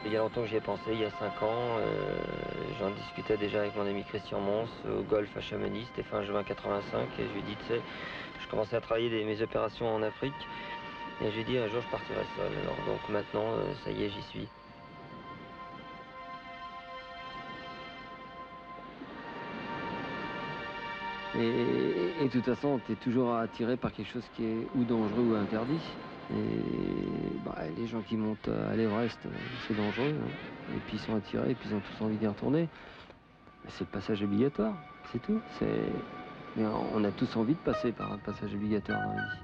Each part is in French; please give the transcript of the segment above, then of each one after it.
Il y a longtemps que j'y ai pensé, il y a 5 ans. J'en discutais déjà avec mon ami Christian Mons au golf à Chamonix, c'était fin juin 85. Et je lui ai dit, tu sais, je commençais à travailler mes opérations en Afrique. Et je lui ai dit, un jour, je partirai seul. Alors, donc maintenant, ça y est, j'y suis. Et de toute façon, tu es toujours attiré par quelque chose qui est ou dangereux ou interdit. Et bah, les gens qui montent à l'Everest, c'est dangereux, hein. Et puis ils sont attirés, et puis ils ont tous envie d'y retourner. C'est le passage obligatoire, c'est tout. Mais on a tous envie de passer par un passage obligatoire dans la vie.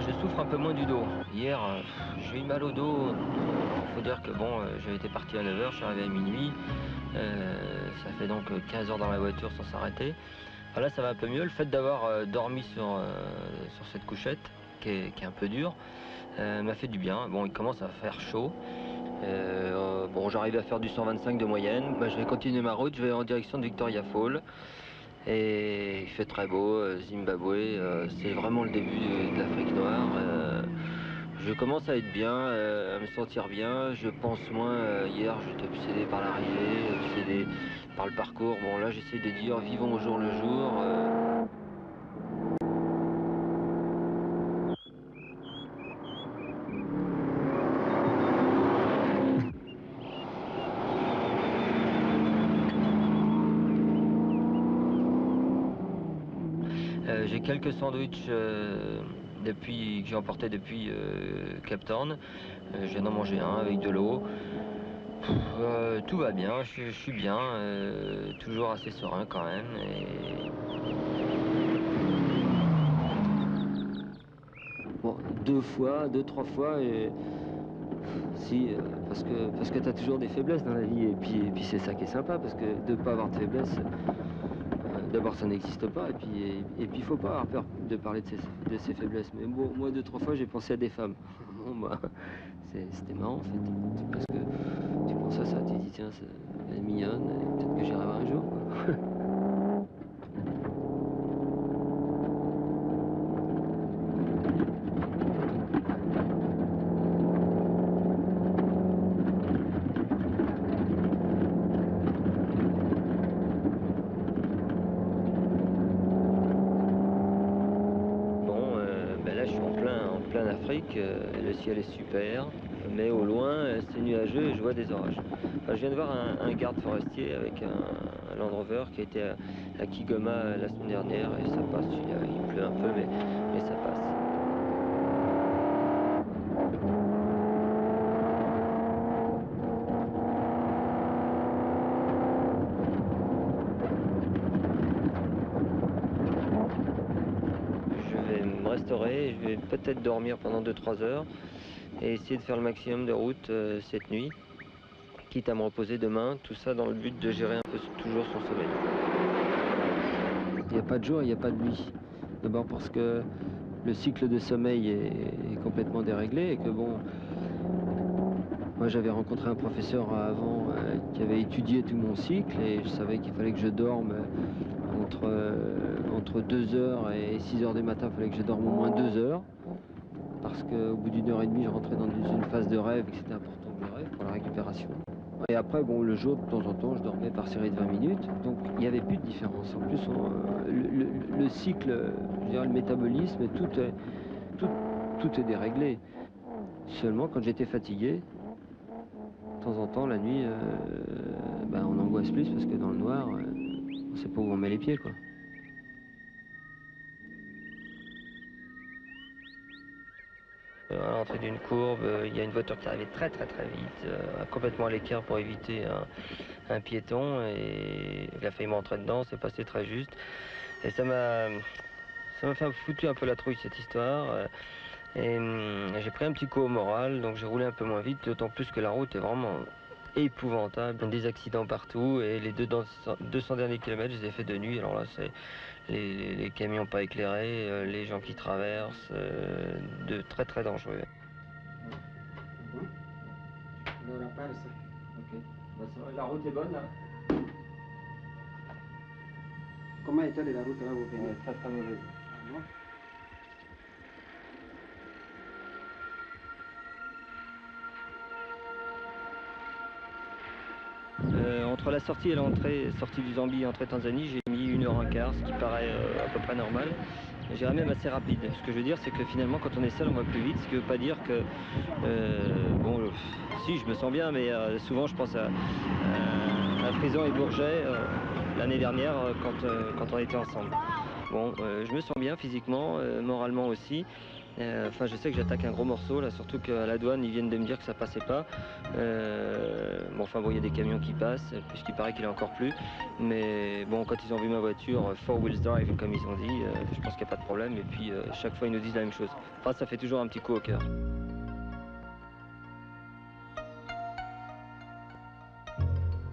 Je souffre un peu moins du dos. Hier, j'ai eu mal au dos. Il faut dire que bon, j'avais été parti à 9 h, je suis arrivé à minuit. Ça fait donc 15 heures dans la voiture sans s'arrêter. Là, ça va un peu mieux. Le fait d'avoir dormi sur cette couchette, qui est un peu dure, m'a fait du bien. Bon, il commence à faire chaud. Bon, j'arrive à faire du 125 de moyenne. Je vais continuer ma route. Je vais en direction de Victoria Falls. Et il fait très beau, Zimbabwe, c'est vraiment le début de l'Afrique noire. Je commence à être bien, à me sentir bien. Je pense moins. Hier, j'étais obsédé par l'arrivée, obsédé par le parcours. Bon, là, j'essaie de dire vivons au jour le jour. J'ai quelques sandwichs que j'ai emportés depuis Cape Town. Je viens d'en manger un avec de l'eau. Tout va bien, je suis bien, toujours assez serein quand même. Bon, deux, trois fois, si, parce que tu as toujours des faiblesses dans la vie, et puis c'est ça qui est sympa, parce que de ne pas avoir de faiblesse, d'abord ça n'existe pas, et puis il faut pas avoir peur de parler de ses faiblesses. Mais bon, moi deux, trois fois j'ai pensé à des femmes. Bon, bah, c'était marrant en fait, parce que tu penses à ça, tu dis tiens, elle est mignonne, et peut-être que j'y rêverai un jour, quoi. Là, je suis en plein Afrique, le ciel est super, mais au loin, c'est nuageux et je vois des orages. Je viens de voir un garde forestier avec un Land Rover qui a été à Kigoma la semaine dernière, et ça passe. Il pleut un peu, mais ça passe. Je vais me restaurer, je vais peut-être dormir pendant 2-3 heures et essayer de faire le maximum de route cette nuit, quitte à me reposer demain, tout ça dans le but de gérer un peu toujours son sommeil. Il n'y a pas de jour, il n'y a pas de nuit. D'abord parce que le cycle de sommeil est complètement déréglé, et que bon, moi j'avais rencontré un professeur avant qui avait étudié tout mon cycle, et je savais qu'il fallait que je dorme entre 2 heures et 6 heures du matin, il fallait que je dorme au moins 2 heures. parce qu'au bout d'une heure et demie, je rentrais dans une phase de rêve et que c'était important que je rêve pour la récupération. Et après, bon, le jour, de temps en temps, je dormais par série de 20 minutes, donc il n'y avait plus de différence. En plus, le cycle, je dirais, le métabolisme, tout est déréglé. Seulement, quand j'étais fatigué, de temps en temps, la nuit, ben, on angoisse plus parce que dans le noir, on ne sait pas où on met les pieds, quoi. À l'entrée d'une courbe, il y a une voiture qui arrivait très vite, complètement à l'écart pour éviter un piéton, et il a failli m'entrer dedans, c'est passé très juste. Et ça m'a fait foutu un peu la trouille cette histoire. Et j'ai pris un petit coup au moral, donc j'ai roulé un peu moins vite, d'autant plus que la route est vraiment épouvantable. Des accidents partout, et les 200 derniers kilomètres, je les ai fait de nuit. Alors là, c'est les camions pas éclairés, les gens qui traversent, de très dangereux. La route est bonne là? Comment était la route là où vous venez? Très mauvaise. Entre la sortie et l'entrée, sortie du Zambie et entrée Tanzanie, j'ai mis 1h15, ce qui paraît à peu près normal. J'irais même assez rapide. Ce que je veux dire, c'est que finalement, quand on est seul, on va plus vite, ce qui ne veut pas dire que... bon, si, je me sens bien, mais souvent, je pense à Frison et Bourget, l'année dernière, quand on était ensemble. Bon, je me sens bien physiquement, moralement aussi. Enfin, je sais que j'attaque un gros morceau, là, surtout qu'à la douane, ils viennent de me dire que ça passait pas. Bon, enfin, bon, il y a des camions qui passent, puisqu'il paraît qu'il en a encore plus. Mais bon, quand ils ont vu ma voiture, four wheels drive, comme ils ont dit, je pense qu'il n'y a pas de problème. Et puis, chaque fois, ils nous disent la même chose. Enfin, ça fait toujours un petit coup au cœur.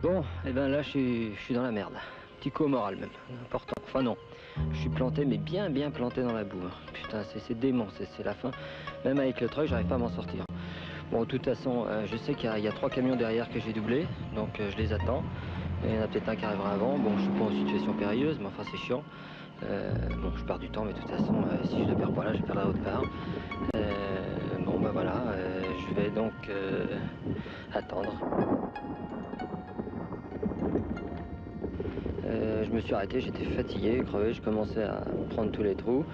Bon, et ben là, je suis dans la merde. Petit coup au moral, même. Important. Enfin, non. Je suis planté, mais bien planté dans la boue. Putain, c'est dément, c'est la fin. Même avec le truck, j'arrive pas à m'en sortir. Bon, de toute façon, je sais qu'il y a 3 camions derrière que j'ai doublés, donc je les attends. Il y en a peut-être un qui arrivera avant. Bon, je suis pas en situation périlleuse, mais enfin, c'est chiant. Bon, je perds du temps, mais de toute façon, si je ne perds pas là, je perdrai autre part. Bon, bah voilà, je vais donc attendre. Je me suis arrêté, j'étais fatigué, crevé, je commençais à prendre tous les trous.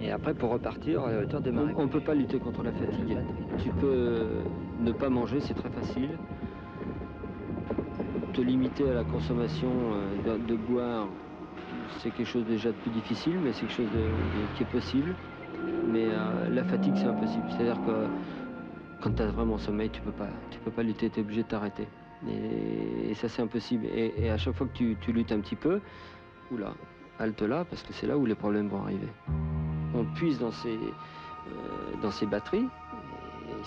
Et après, pour repartir, à la hauteur de Marais. On ne peut pas lutter contre la fatigue. Tu peux ne pas manger, c'est très facile. Te limiter à la consommation de boire, c'est quelque chose déjà de plus difficile, mais c'est quelque chose qui est possible. Mais la fatigue, c'est impossible. C'est-à-dire que quand tu as vraiment sommeil, tu peux pas lutter, tu es obligé de t'arrêter. Et ça, c'est impossible. Et à chaque fois que tu luttes un petit peu, oula, halte là, parce que c'est là où les problèmes vont arriver. On puise dans ces batteries, et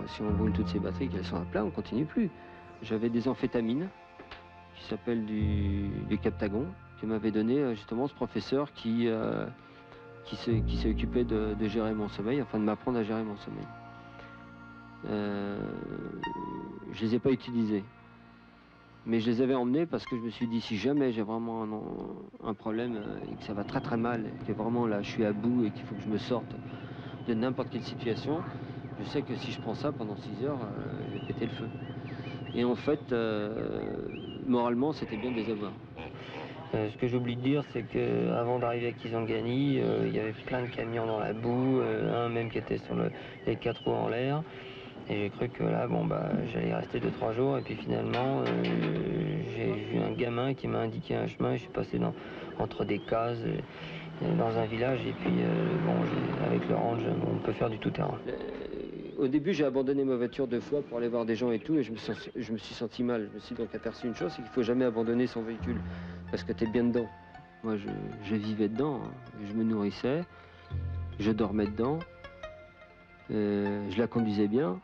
si on brûle toutes ces batteries, qu'elles sont à plat, on continue plus. J'avais des amphétamines, qui s'appellent du Captagon, que m'avait donné justement ce professeur qui s'est occupé de gérer mon sommeil, enfin de m'apprendre à gérer mon sommeil. Je les ai pas utilisés. Mais je les avais emmenés parce que je me suis dit, si jamais j'ai vraiment un problème et que ça va très mal, et que vraiment là je suis à bout et qu'il faut que je me sorte de n'importe quelle situation, je sais que si je prends ça pendant 6 heures, je vais péter le feu. Et en fait, moralement, c'était bien de les avoir. Ce que j'oublie de dire, c'est qu'avant d'arriver à Kisangani, il y avait plein de camions dans la boue, un même qui était sur les 4 roues en l'air. Et j'ai cru que là, bon, bah, j'allais y rester 2-3 jours. Et puis finalement, j'ai vu un gamin qui m'a indiqué un chemin. Et je suis passé entre des cases, dans un village. Et puis, bon, avec le range, on peut faire du tout-terrain. Au début, j'ai abandonné ma voiture 2 fois pour aller voir des gens et tout. Et je me suis senti mal. Je me suis donc aperçu une chose, c'est qu'il ne faut jamais abandonner son véhicule. Parce que tu es bien dedans. Moi, je vivais dedans. Hein. Je me nourrissais. Je dormais dedans. Je la conduisais bien.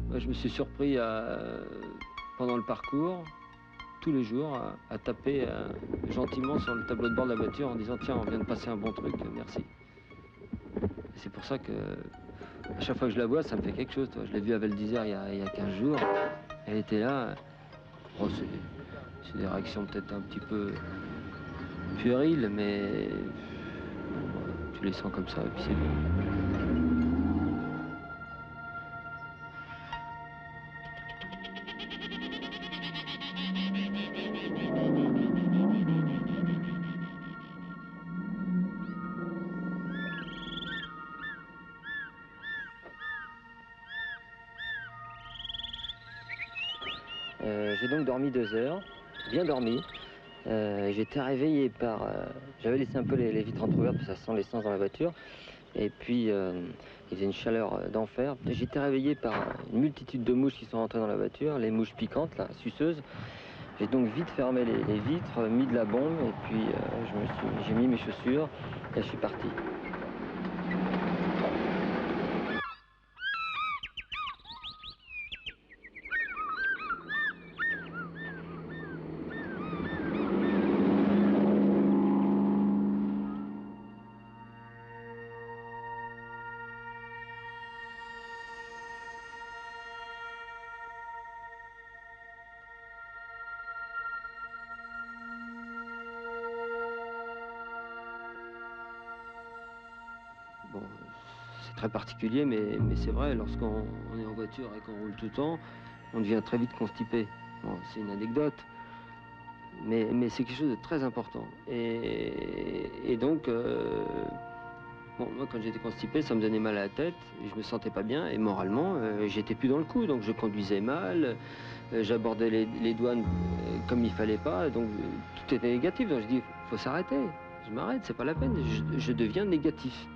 Moi, je me suis surpris pendant le parcours, tous les jours, à taper gentiment sur le tableau de bord de la voiture en disant « Tiens, on vient de passer un bon truc, merci ». C'est pour ça que, à chaque fois que je la vois, ça me fait quelque chose. Toi. Je l'ai vue à Val d'Isère il y a 15 jours. Elle était là. Bon, c'est des réactions peut-être un petit peu puériles, mais tu les sens comme ça et puis c'est bien. J'ai donc dormi 2 heures, bien dormi. J'étais réveillé par... J'avais laissé un peu les vitres entrouvertes parce que ça sent l'essence dans la voiture. Et puis, il faisait une chaleur d'enfer. J'étais réveillé par une multitude de mouches qui sont rentrées dans la voiture, les mouches piquantes, là, suceuses. J'ai donc vite fermé les vitres, mis de la bombe, et puis j'ai mis mes chaussures, et je suis parti. Bon, c'est très particulier, mais c'est vrai, lorsqu'on est en voiture et qu'on roule tout le temps, on devient très vite constipé. Bon, c'est une anecdote, mais c'est quelque chose de très important. Et donc, bon, moi, quand j'étais constipé, ça me donnait mal à la tête, et je me sentais pas bien, et moralement, j'étais plus dans le coup, donc je conduisais mal, j'abordais les douanes comme il fallait pas, donc tout était négatif. Donc je dis, faut s'arrêter, je m'arrête, c'est pas la peine, je deviens négatif.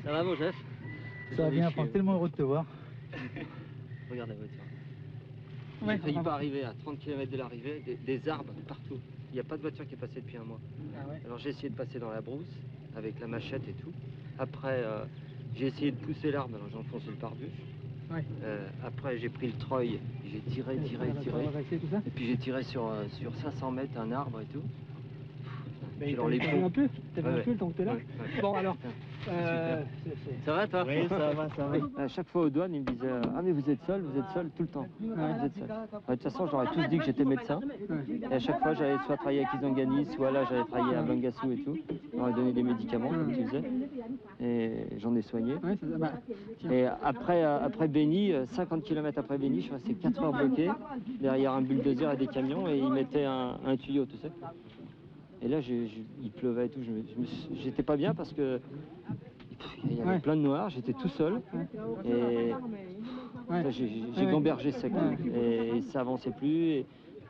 Ça va mon chef? Ça va bien, on est tellement heureux de te voir. Regarde la voiture. Ouais, J'ai failli pas arriver à 30 km de l'arrivée, des arbres partout. Il n'y a pas de voiture qui est passée depuis un mois. Ah ouais. Alors j'ai essayé de passer dans la brousse avec la machette et tout. Après, j'ai essayé de pousser l'arbre, alors j'ai enfoncé le pare-bûche. Ouais. Après, j'ai pris le treuil, j'ai tiré. Tout ça. Et puis j'ai tiré sur 500 mètres un arbre et tout. Mais dans les t'as vu pots. un peu? T'as vu Ouais, un peu le temps que t'es là? ouais, ouais. Bon alors, Ça va toi? Oui, ça va. À chaque fois aux douanes, ils me disaient ah mais vous êtes seul tout le temps. Vous êtes seul. De toute façon, j'aurais tous dit que j'étais médecin. Et à chaque fois, j'allais soit travailler à Kisangani, soit là, j'allais travailler à Bangassou et tout. On m'aurait donné des médicaments, comme tu disais. Et j'en ai soigné. Ouais, ça va. Et après Béni, 50 km après Béni, je suis resté 4 heures bloqué derrière un bulldozer et des camions et ils mettaient un tuyau, tu sais. Et là, il pleuvait et tout. J'étais pas bien parce que il y avait plein de noirs, j'étais tout seul. Et j'ai gambergé sec. Et ça avançait plus. Et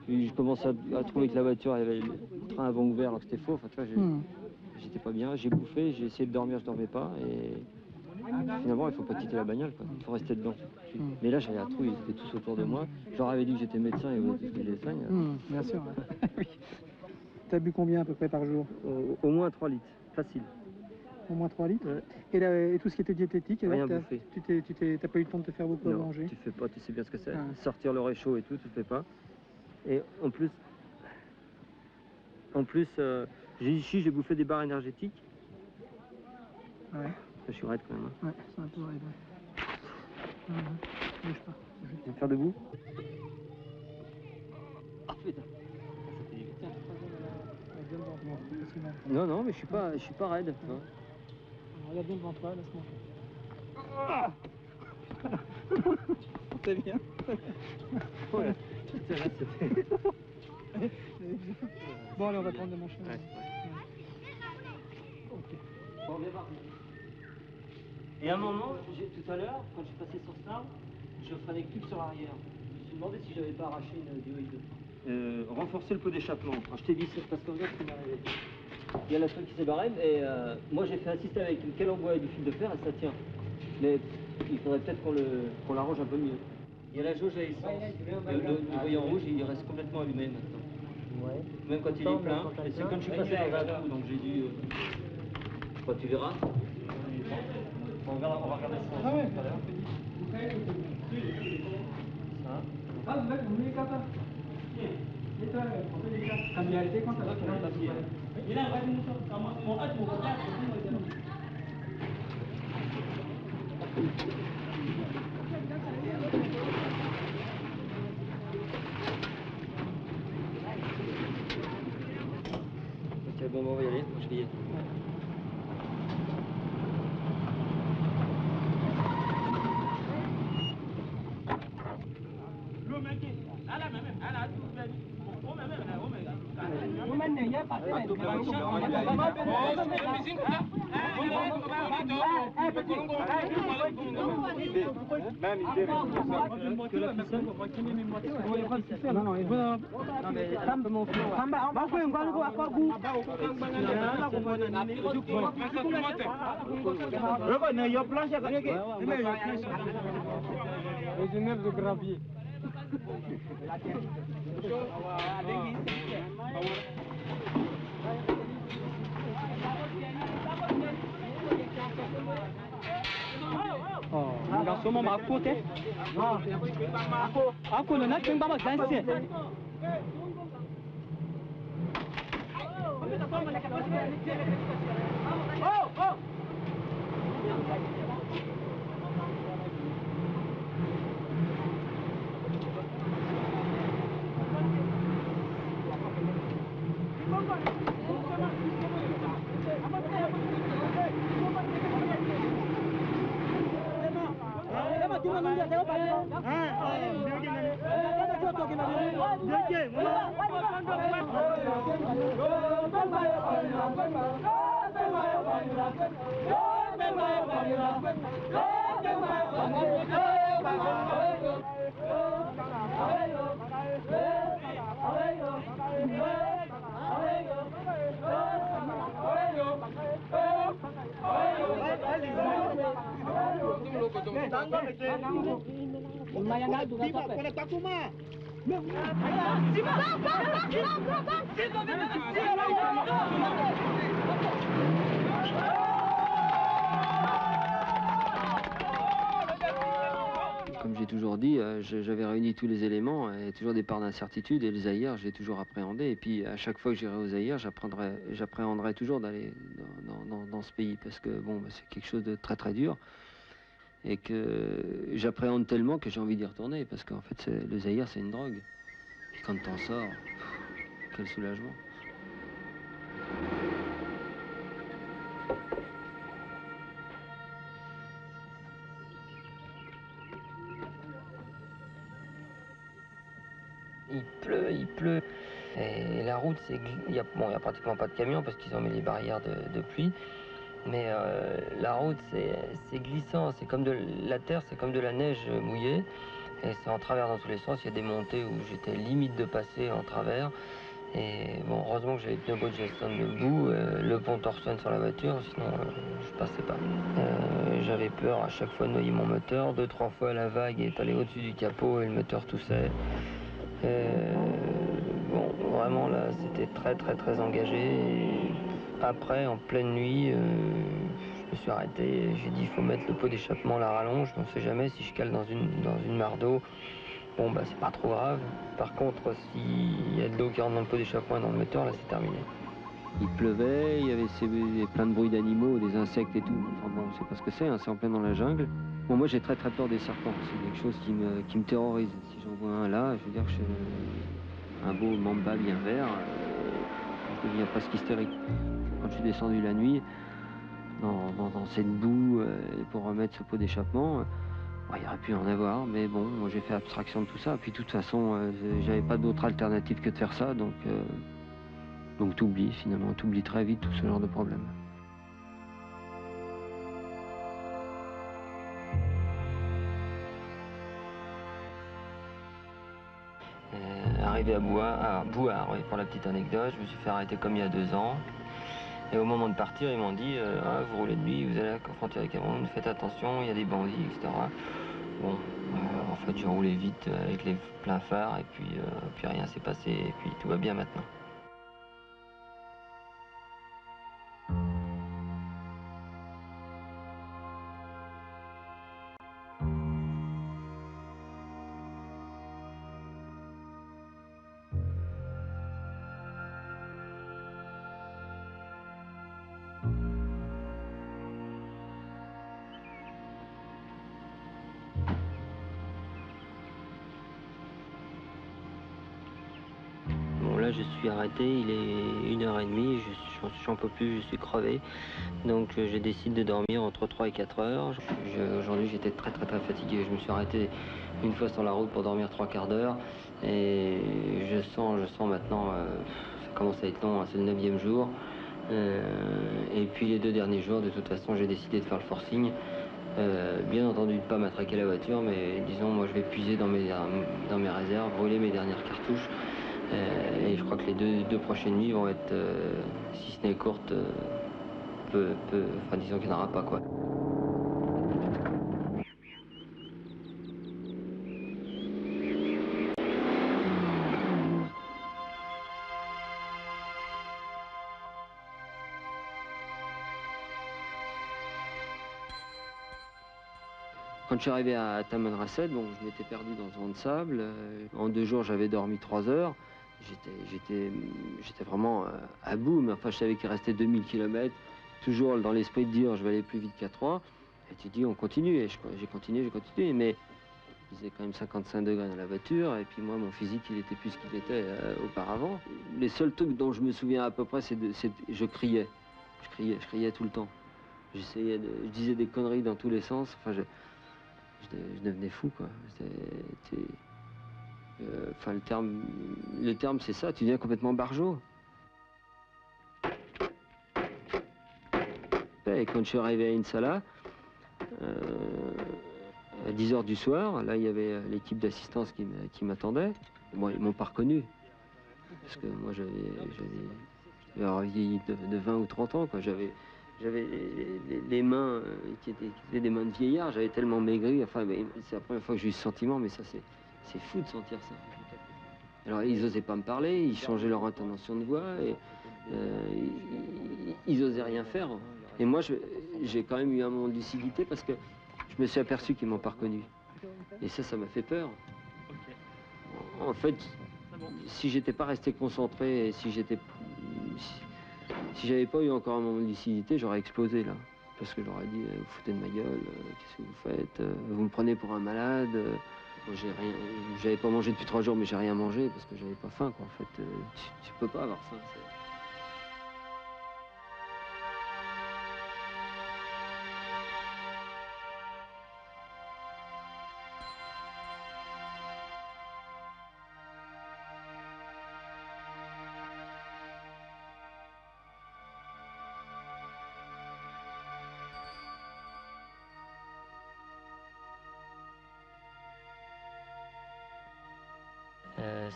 puis je commençais à trouver que la voiture, il y avait le train avant ouvert alors que c'était faux. Enfin, tu vois, j'étais pas bien. J'ai bouffé, j'ai essayé de dormir, je dormais pas. Et finalement, il faut pas quitter la bagnole, quoi. Il faut rester dedans. Mais là, j'avais la trouille, ils étaient tous autour de moi. Je leur avais dit que j'étais médecin et vous que je les soigne. Bien sûr. Oui. T'as bu combien à peu près par jour? Au moins 3 litres, facile. Au moins 3 litres. Ouais. Et tout ce qui était diététique, Rien bouffé. T'as pas eu le temps de te faire beaucoup à Non, manger? tu fais pas, tu sais bien ce que c'est. Ah. Sortir le réchaud et tout, tu le fais pas. Et en plus, j'ai bouffé des barres énergétiques. Ouais. Je suis raide quand même. Hein. Ouais, c'est un peu raide. Ouais. Bouge pas. Je vais me faire debout. Ah putain. Ça fait du bien. Non, Non, mais je suis pas raide. Hein. Regarde bien devant toi, laisse-moi. Ah. T'es bien. Ouais. Putain, là, c'était... Bon, allez, on va prendre le manche. Ouais. Ok. Bon, on est parti. Et à un moment, tout à l'heure, quand je suis passé sur cet arbre, je freinais plus sur l'arrière. Je me suis demandé si j'avais pas arraché une dioïde. Renforcer le pot d'échappement. Alors, je t'ai dit, c'est parce que regarde ce qui m'est arrivé. Il y a la truc qui s'est barrée et moi j'ai fait un système avec une calembour et du fil de fer et ça tient. Mais il faudrait peut-être qu'on l'arrange un peu mieux. Il y a la jauge à essence. Le voyant rouge, il reste complètement allumé maintenant. Ouais. Même quand il est plein. Et c'est quand je suis passé dans un trou, donc j'ai dû... Quand tu verras. On va regarder ça tout à l'heure. Ça. Ok, bon, on va y aller, moi je vais y aller. Non, non, il faut... Non, mais mon frère. Les élèves de gravier. Nga somo makote. Ako no na tengba ma danse. Comme j'ai toujours dit, j'avais réuni tous les éléments et toujours des parts d'incertitude, et le Zaïre, j'ai toujours appréhendé. Et puis à chaque fois que j'irai au Zaïre, j'appréhenderai toujours d'aller dans ce pays, parce que bon, c'est quelque chose de très très dur, et que j'appréhende tellement que j'ai envie d'y retourner, parce qu'en fait le Zaïre, c'est une drogue. Puis quand t'en sors, quel soulagement. Il pleut. Et la route, il y a pratiquement pas de camions parce qu'ils ont mis les barrières de pluie. Mais la route, c'est glissant. C'est comme la terre, c'est comme de la neige mouillée. Et c'est en travers dans tous les sens. Il y a des montées où j'étais limite de passer en travers. Et bon, heureusement que j'avais les pneus Bridgestone debout, le pont torsionne sur la voiture, sinon je passais pas. J'avais peur à chaque fois de noyer mon moteur. 2-3 fois, la vague est allée au-dessus du capot et le moteur toussait. Bon, vraiment là, c'était très très très engagé. Et après, en pleine nuit, je me suis arrêté. J'ai dit, il faut mettre le pot d'échappement à la rallonge. On ne sait jamais si je cale dans une mare d'eau. Bon, bah c'est pas trop grave. Par contre, s'il y a de l'eau qui rentre dans le pot d'échappement et dans le moteur, là c'est terminé. Il pleuvait, il y avait plein de bruits d'animaux, des insectes et tout. Enfin bon, c'est pas ce que c'est, hein, c'est en plein dans la jungle. Bon, moi j'ai très très peur des serpents, c'est quelque chose qui me terrorise. Si j'en vois un là, je veux dire que je suis un beau mamba bien vert, je deviens presque hystérique. Quand je suis descendu la nuit, dans cette boue, pour remettre ce pot d'échappement, il aurait pu en avoir, mais bon, moi j'ai fait abstraction de tout ça. Puis de toute façon, j'avais pas d'autre alternative que de faire ça, donc t'oublies finalement, t'oublies très vite tout ce genre de problème. Arrivé à Bouar, oui, pour la petite anecdote, je me suis fait arrêter comme il y a 2 ans. Et au moment de partir, ils m'ont dit vous roulez de nuit, vous allez à la frontière avec Cameroun, faites attention, il y a des bandits, etc. Bon, en fait, j'ai roulé vite avec les pleins phares, et puis rien s'est passé, et puis tout va bien maintenant. suis arrêté, il est 1h30, j'en peux plus, je suis crevé. Donc j'ai décidé de dormir entre 3 et 4 heures. Aujourd'hui j'étais très fatigué. Je me suis arrêté une fois sur la route pour dormir 3/4 d'heure. Et je sens maintenant, ça commence à être long, hein, c'est le 9e jour. Et puis les 2 derniers jours, de toute façon, j'ai décidé de faire le forcing. Bien entendu, de ne pas matraquer la voiture, mais disons, moi je vais puiser dans mes réserves, brûler mes dernières cartouches. Et je crois que les deux prochaines nuits vont être, si ce n'est courtes, enfin disons qu'il n'y en aura pas, quoi. Quand je suis arrivé à Tamanrasset, bon, je m'étais perdu dans ce vent de sable. En 2 jours, j'avais dormi 3 heures. J'étais vraiment à bout, mais enfin, je savais qu'il restait 2000 km, toujours dans l'esprit de dire je vais aller plus vite qu'à 3. Et tu dis on continue, et j'ai continué, mais il faisait quand même 55 degrés dans la voiture, et puis moi, mon physique, il était plus ce qu'il était auparavant. Les seuls trucs dont je me souviens à peu près, je criais. Je criais tout le temps. Je disais des conneries dans tous les sens. Enfin, je devenais fou, quoi. Enfin, le terme, c'est ça, tu deviens complètement barjot. Et quand je suis arrivé à Insala, à 10 h du soir, là, il y avait l'équipe d'assistance qui m'attendait. Bon, ils m'ont pas reconnu, parce que moi, j'avais vieilli de 20 ou 30 ans, quoi. J'avais les mains qui étaient des mains de vieillard, j'avais tellement maigri. Enfin, c'est la première fois que j'ai eu ce sentiment, mais ça, c'est fou de sentir ça. Alors, ils n'osaient pas me parler, ils changeaient leur intonation de voix, et ils n'osaient rien faire. Et moi, j'ai quand même eu un moment de lucidité parce que je me suis aperçu qu'ils ne m'ont pas reconnu. Et ça m'a fait peur. En fait, si j'étais pas resté concentré, et si j'avais pas eu encore un moment de lucidité, j'aurais explosé là. Parce que j'aurais dit, vous foutez de ma gueule, qu'est-ce que vous faites, vous me prenez pour un malade. Bon, j'avais pas mangé depuis 3 jours, mais j'ai rien mangé parce que j'avais pas faim, quoi. En fait, tu peux pas avoir faim.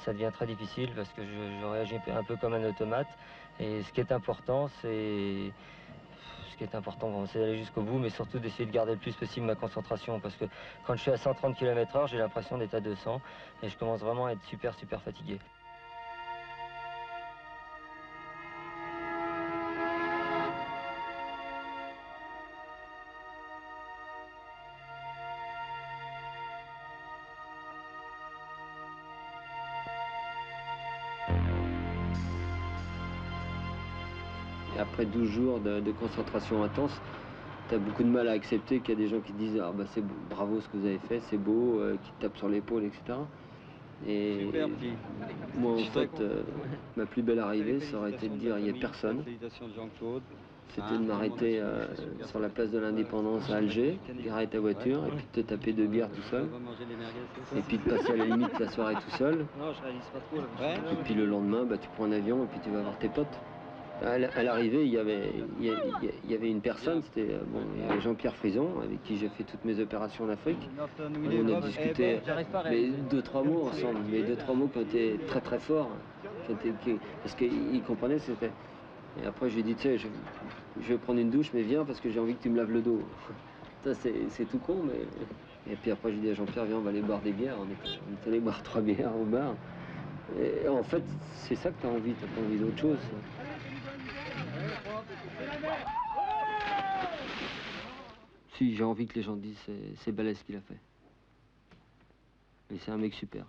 Ça devient très difficile parce que je réagis un peu comme un automate. Et ce qui est important, c'est d'aller jusqu'au bout, mais surtout d'essayer de garder le plus possible ma concentration. Parce que quand je suis à 130 km/h, j'ai l'impression d'être à 200 et je commence vraiment à être super fatigué. Et après 12 jours de concentration intense, tu as beaucoup de mal à accepter qu'il y a des gens qui te disent ah bah c'est bravo ce que vous avez fait, c'est beau, qui te tapent sur l'épaule, etc. Et super, moi en fait, ma plus belle arrivée, ça aurait été de dire il n'y a personne. C'était de m'arrêter sur la place de l'Indépendance à Alger, garer ta voiture et puis de te taper 2 bières tout seul. Et puis de passer à la limite de la soirée tout seul. Et puis le lendemain, bah, tu prends un avion et puis tu vas voir tes potes. À l'arrivée, il y avait une personne, c'était Jean-Pierre Frison, avec qui j'ai fait toutes mes opérations en Afrique. Et on a discuté 2-3 mots ensemble, mais 2-3 mots qui ont été très forts. Parce qu'il comprenait, c'était... Et après, je lui ai dit, tu sais, je vais prendre une douche, mais viens parce que j'ai envie que tu me laves le dos. Ça, c'est tout con, mais... Et puis après, j'ai dit à Jean-Pierre, viens, on va aller boire des bières. On est allé boire 3 bières au bar. Et en fait, c'est ça que tu as envie, tu n'as pas envie d'autre chose. Si, j'ai envie que les gens disent c'est balèze ce qu'il a fait. Et c'est un mec super.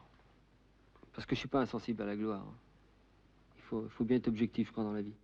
Parce que je suis pas insensible à la gloire. Il faut bien être objectif, je crois, dans la vie.